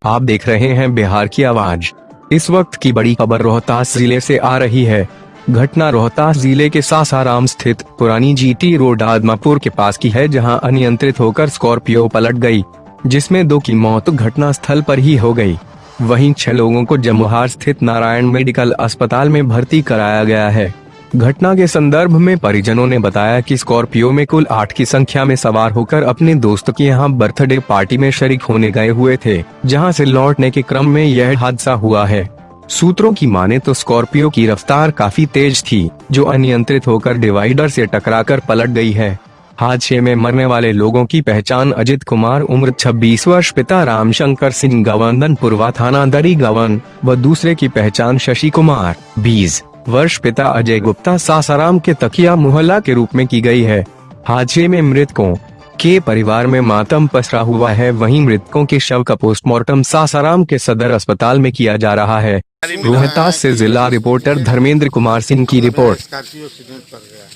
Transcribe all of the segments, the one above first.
आप देख रहे हैं बिहार की आवाज। इस वक्त की बड़ी खबर रोहतास जिले से आ रही है। घटना रोहतास जिले के सासाराम स्थित पुरानी जीटी रोड आदमापुर के पास की है, जहां अनियंत्रित होकर स्कॉर्पियो पलट गई, जिसमें 2 की मौत घटना स्थल पर ही हो गई। वहीं 6 लोगों को जमुहार स्थित नारायण मेडिकल अस्पताल में भर्ती कराया गया है। घटना के संदर्भ में परिजनों ने बताया कि स्कॉर्पियो में कुल 8 की संख्या में सवार होकर अपने दोस्त के यहां बर्थडे पार्टी में शरीक होने गए हुए थे, जहां से लौटने के क्रम में यह हादसा हुआ है। सूत्रों की माने तो स्कॉर्पियो की रफ्तार काफी तेज थी, जो अनियंत्रित होकर डिवाइडर से टकराकर पलट गई है। हादसे में मरने वाले लोगों की पहचान अजित कुमार उम्र 26 वर्ष, पिता रामशंकर सिंह गवंदन पूर्वा थाना दरी गवन व दूसरे की पहचान शशि कुमार 20 वर्ष, पिता अजय गुप्ता सासाराम के तकिया मोहल्ला के रूप में की गई है। हादसे में मृतकों के परिवार में मातम पसरा हुआ है। वहीं मृतकों के शव का पोस्टमार्टम सासाराम के सदर अस्पताल में किया जा रहा है। रोहतास से जिला रिपोर्टर धर्मेंद्र कुमार सिंह की रिपोर्ट। स्कॉर्पियो एक्सीडेंट कर गया है।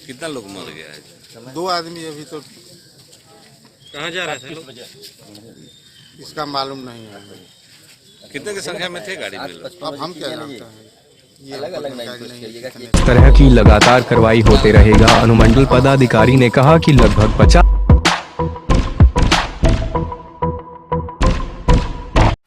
कितना लोग मर गया है? 2 आदमी अभी तो कहाँ जा रहे थे लोग? इसका मालूम नहीं है। कितने की संख्या में थे गाड़ी में? अब हम क्या जानते हैं, ये अलग नहीं। इस तरह की लगातार कार्रवाई होते रहेगा। अनुमंडल पदाधिकारी ने कहा कि लगभग 50।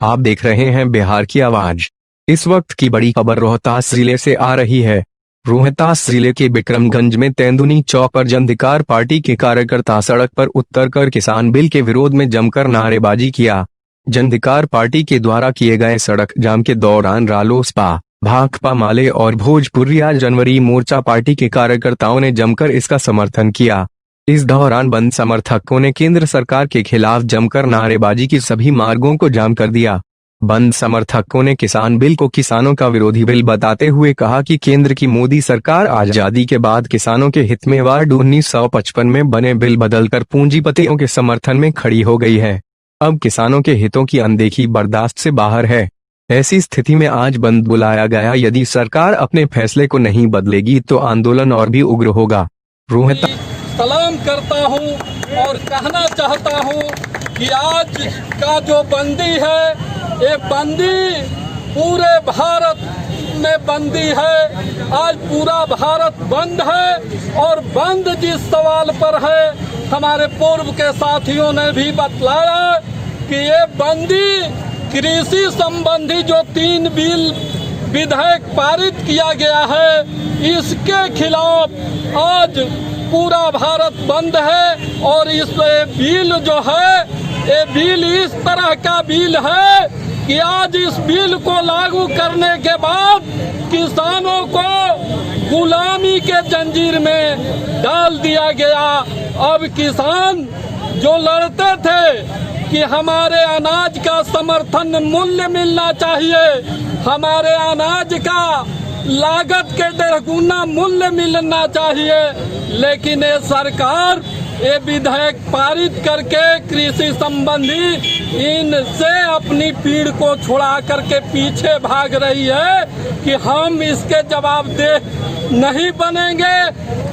आप देख रहे हैं बिहार की आवाज। इस वक्त की बड़ी खबर रोहतास जिले से आ रही है। रोहतास जिले के बिक्रमगंज में तेंदुनी चौक पर जनअधिकार पार्टी के कार्यकर्ता सड़क पर उतरकर किसान बिल के विरोध में जमकर नारेबाजी किया। जनअधिकार पार्टी के द्वारा किए गए सड़क जाम के दौरान रालोसपा, भाकपा माले और भोजपुरिया जनवरी मोर्चा पार्टी के कार्यकर्ताओं ने जमकर इसका समर्थन किया। इस दौरान बंद समर्थकों ने केंद्र सरकार के खिलाफ जमकर नारेबाजी की सभी मार्गों को जाम कर दिया। बंद समर्थकों ने किसान बिल को किसानों का विरोधी बिल बताते हुए कहा कि केंद्र की मोदी सरकार आजादी के बाद किसानों के हित में वार्ड 1955 में बने बिल बदलकर पूंजीपतियों के समर्थन में खड़ी हो गई है। अब किसानों के हितों की अनदेखी बर्दाश्त से बाहर है। ऐसी स्थिति में आज बंद बुलाया गया। यदि सरकार अपने फैसले को नहीं बदलेगी तो आंदोलन और भी उग्र होगा। रोहतास सलाम करता हूं और कहना चाहता हूं कि आज का जो बंदी है, ये बंदी पूरे भारत में बंदी है। आज पूरा भारत बंद है और बंद जिस सवाल पर है, हमारे पूर्व के साथियों ने भी बतलाया कि ये बंदी कृषि संबंधी जो 3 बिल विधेयक पारित किया गया है, इसके खिलाफ आज पूरा भारत बंद है। और इस बिल जो है, ये बिल इस तरह का बिल है कि आज इस बिल को लागू करने के बाद किसानों को गुलामी के जंजीर में डाल दिया गया। अब किसान जो लड़ते थे कि हमारे अनाज का समर्थन मूल्य मिलना चाहिए, हमारे अनाज का लागत के 1.5 गुना मूल्य मिलना चाहिए, लेकिन ये सरकार ये विधेयक पारित करके कृषि संबंधी इनसे अपनी पीड़ को छुड़ा करके पीछे भाग रही है कि हम इसके जवाबदेह नहीं बनेंगे।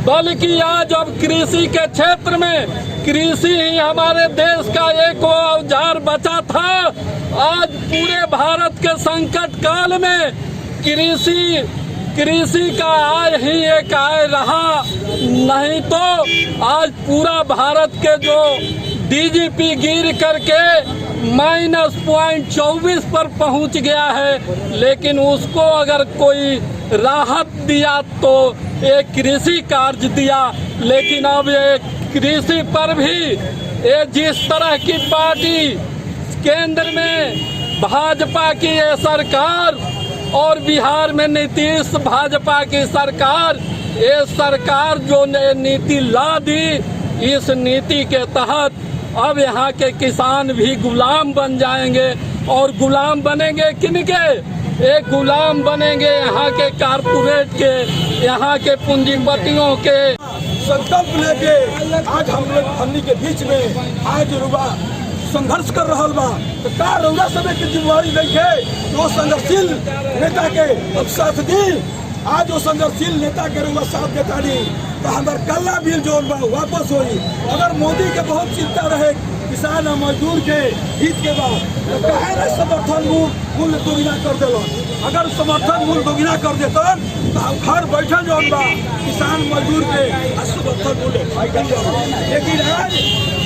बल्कि आज अब कृषि के क्षेत्र में कृषि ही हमारे देश का एक औजार बचा था। आज पूरे भारत के संकट काल में कृषि का आय ही एक आय रहा, नहीं तो आज पूरा भारत के जो डीजीपी गिर करके -0.24 पर पहुंच गया है। लेकिन उसको अगर कोई राहत दिया तो एक कृषि कार्य दिया। लेकिन अब ये कृषि पर भी ये जिस तरह की पार्टी केंद्र में भाजपा की ये सरकार और बिहार में नीतीश भाजपा की सरकार, ये सरकार जो नीति ला दी, इस नीति के तहत अब यहाँ के किसान भी गुलाम बन जाएंगे। और गुलाम बनेंगे किनके? एक गुलाम बनेंगे यहाँ के कारपोरेट के, यहाँ के पूंजीपतियों के। संकल्प लेके आज हम लोग हमनी के बीच में आज रुआ संघर्ष कर रहा बा, तो का रउरा समय की जिम्मेवारी नहीं है? वो संघर्षशील नेता के अब साथ दी। आज वो संघर्षशील नेता के रुआ साथ देता नहीं तो हमारे कल्ला बिल जो वापस होई। अगर मोदी के बहुत चिंता रहे किसान और मजदूर के हित के बाद तो कहे ना समर्थन मूल्य दोगुना कर दिलन। अगर समर्थन मूल्य दोगुना कर देतन तो घर बैठल जौन बा किसान मजदूर के समर्थन मूल्य। लेकिन आज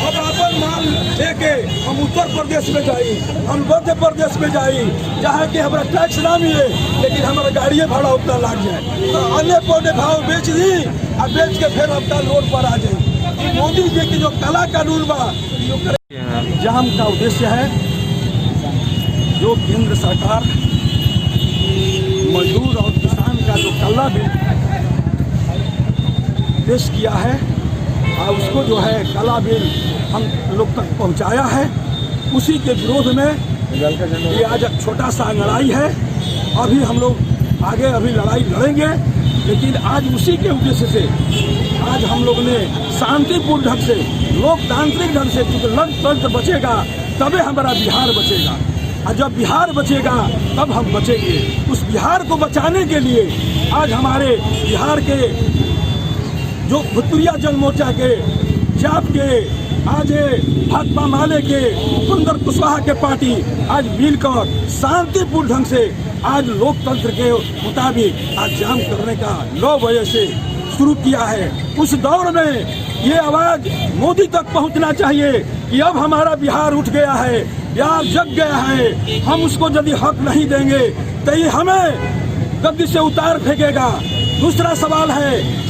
अब अपन माल लेके हम उत्तर प्रदेश में जाई, हम मध्य प्रदेश में जाई, जहाँ की हमारा टैक्स ना मिले लेकिन हमारा गाड़िए भाड़ा उतना लाग जाए तो अन्य पौने भाव बेच दी और बेच के फिर अपना रोड पर आ जाए। मोदी जी की जो काला कानून बा जाम का उद्देश्य है जो केंद्र सरकार मजदूर और किसान का जो काला बिल पेश किया है और उसको जो है काला बिल हम लोग तक पहुंचाया है, उसी के विरोध में ये आज एक छोटा सा लड़ाई है। अभी हम लोग आगे अभी लड़ाई लड़ेंगे, लेकिन आज उसी के उद्देश्य से आज हम लोग ने शांतिपूर्ण ढंग से लोकतांत्रिक ढंग से, क्योंकि लोकतंत्र बचेगा तबे हमारा बिहार बचेगा, और जब बिहार बचेगा तब हम बचेंगे। उस बिहार को बचाने के लिए आज हमारे बिहार के जो भूतपूर्व जन मोर्चा के जाप के आज भाकपा माले के उपेंद्र कुशवाहा के पार्टी आज मिलकर शांतिपूर्ण ढंग से आज लोकतंत्र के मुताबिक आज जाम करने का 9 बजे से शुरू किया है। उस दौर में ये आवाज मोदी तक पहुंचना चाहिए कि अब हमारा बिहार उठ गया है, बिहार जग गया है, हम उसको यदि हक नहीं देंगे तो ये हमें गद्दी से उतार फेंकेगा। दूसरा सवाल है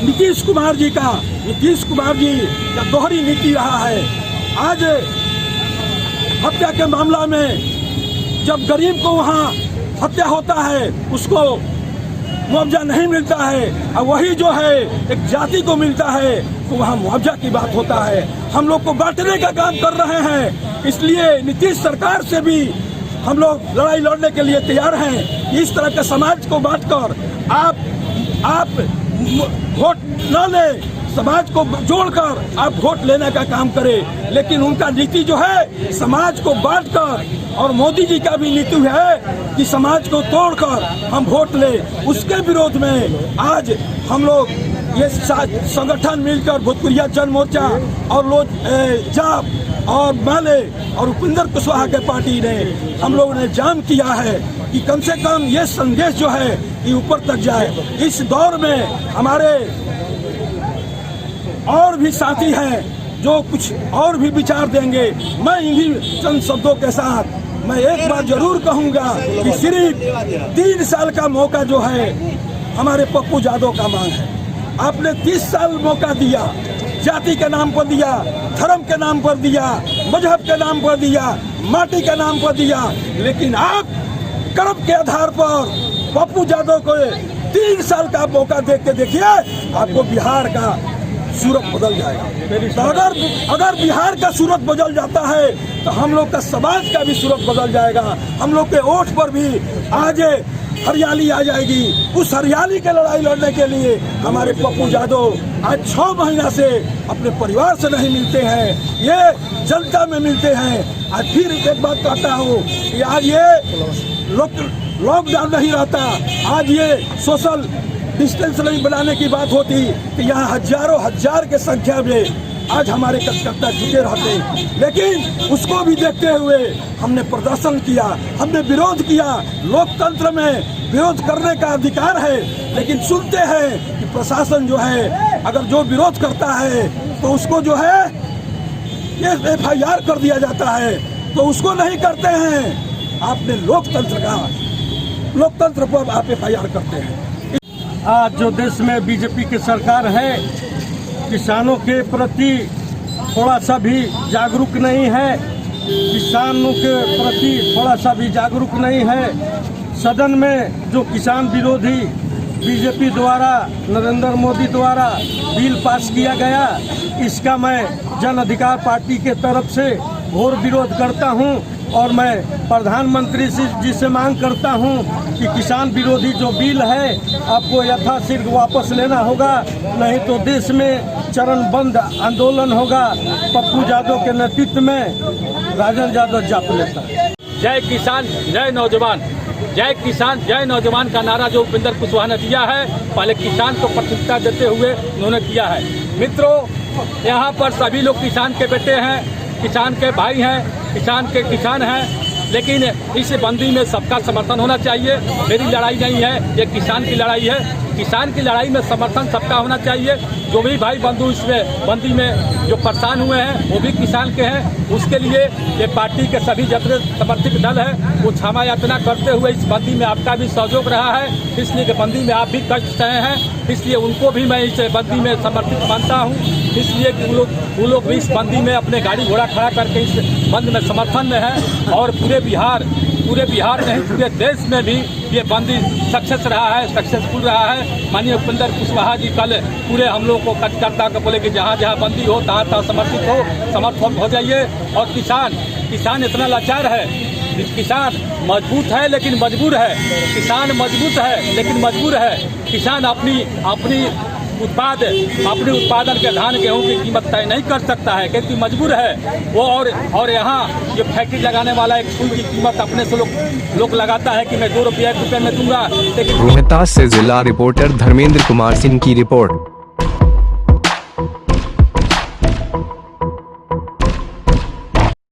नीतीश कुमार जी का। नीतीश कुमार जी का दोहरी नीति रहा है। आज हत्या के मामला में जब गरीब को वहाँ हत्या होता है उसको मुआवजा नहीं मिलता है, और वही जो है एक जाति को मिलता है तो वहाँ मुआवजा की बात होता है। हम लोग को बांटने का काम कर रहे हैं, इसलिए नीतीश सरकार से भी हम लोग लड़ाई लड़ने के लिए तैयार हैं। इस तरह के समाज को बांटकर आप वोट न ले, समाज को जोड़कर आप वोट लेने का काम करें। लेकिन उनका नीति जो है समाज को बांटकर, और मोदी जी का भी नीति है कि समाज को तोड़कर हम वोट ले, उसके विरोध में आज हम लोग ये संगठन मिलकर भूतपूर्व जन मोर्चा और लोग जाप और माले और उपेंद्र कुशवाहा के पार्टी ने हम लोगों ने जाम किया है कि कम से कम ये संदेश जो है ये ऊपर तक जाए। इस दौर में हमारे और भी साथी हैं जो कुछ और भी विचार देंगे। मैं इन्हीं चंद शब्दों के साथ मैं एक बात जरूर कहूंगा कि सिर्फ 3 साल का मौका जो है हमारे पप्पू यादव का मांग है। आपने 30 साल मौका दिया, जाति के नाम पर दिया, धर्म के नाम पर दिया, मजहब के नाम पर दिया, माटी के नाम पर दिया, लेकिन आप कर्म के आधार पर पप्पू यादव को 3 साल का मौका देख के देखिए, आपको बिहार का सूरत बदल जाएगा। तो अगर बिहार का सूरत बदल जाता है तो हम लोग का समाज का भी सूरत बदल जाएगा। हम लोग के ओठ पर भी आज हरियाली आ जाएगी। उस हरियाली के लड़ाई लड़ने के लिए हमारे पप्पू यादव आज 6 महीना से अपने परिवार से नहीं मिलते हैं, ये जनता में मिलते हैं। आज फिर एक बात कहता हूँ कि आज ये लॉकडाउन नहीं रहता, आज ये सोशल डिस्टेंस नहीं बनाने की बात होती कि यहाँ हजारों हजार के संख्या में आज हमारे कार्यकर्ता जुटे रहते, लेकिन उसको भी देखते हुए हमने प्रदर्शन किया, हमने विरोध किया। लोकतंत्र में विरोध करने का अधिकार है, लेकिन सुनते हैं कि प्रशासन जो है अगर जो विरोध करता है तो उसको जो है ये FIR कर दिया जाता है, तो उसको नहीं करते हैं। आपने लोकतंत्र पर आप FIR करते हैं। आज जो देश में बीजेपी की सरकार है, किसानों के प्रति थोड़ा सा भी जागरूक नहीं है, किसानों के प्रति थोड़ा सा भी जागरूक नहीं है। सदन में जो किसान विरोधी बीजेपी द्वारा, नरेंद्र मोदी द्वारा बिल पास किया गया, इसका मैं जन अधिकार पार्टी के तरफ से घोर विरोध करता हूं, और मैं प्रधानमंत्री जी से मांग करता हूं कि किसान विरोधी जो बिल है आपको यथाशीघ्र वापस लेना होगा, नहीं तो देश में चरणबद्ध आंदोलन होगा। पप्पू यादव के नेतृत्व में राजन यादव जाप लेता। जय किसान जय नौजवान, जय किसान जय नौजवान का नारा जो उपेंद्र कुशवाहा ने दिया है, पहले किसान को प्राथमिकता देते हुए उन्होंने किया है। मित्रों, यहाँ पर सभी लोग किसान के बेटे हैं। किसान के भाई हैं, किसान हैं, लेकिन इस बंदी में सबका समर्थन होना चाहिए। मेरी लड़ाई नहीं है, ये किसान की लड़ाई है। किसान की लड़ाई में समर्थन सबका होना चाहिए। जो भी भाई बंधु इसमें बंदी में जो परेशान हुए हैं वो भी किसान के हैं। उसके लिए ये पार्टी के सभी जितने समर्थित दल है वो क्षमा याचना करते हुए इस बंदी में आपका भी सहयोग रहा है, इसलिए कि बंदी में आप भी कष्ट सहे हैं, इसलिए उनको भी मैं इस बंदी में समर्थित मानता हूँ। इसलिए कि वो लोग भी इस बंदी में अपने गाड़ी घोड़ा खड़ा करके इस बंद में समर्थन में है। और पूरे बिहार नहीं पूरे देश में भी ये बंदी सक्सेस रहा है, सक्सेसफुल रहा है। माननीय उपेंद्र कुशवाहा जी कल पूरे हम लोग को कार्यकर्ता को बोले कि जहाँ जहाँ बंदी हो तहाँ समर्थन हो जाइए। और किसान इतना लाचार है, किसान मजबूत है लेकिन मजबूर है, किसान मजबूत है लेकिन मजबूर है। किसान अपनी उत्पादन के धान गेहूं की कीमत तय नहीं कर सकता है क्योंकि मजबूर है वो। और यहाँ जो फैक्ट्री लगाने वाला एक फूल की कीमत अपने से लोग लगाता है कि मैं 2 रुपये 1 रुपये में दूंगा, लेकिन रोहतास से जिला रिपोर्टर धर्मेंद्र कुमार सिंह की रिपोर्ट।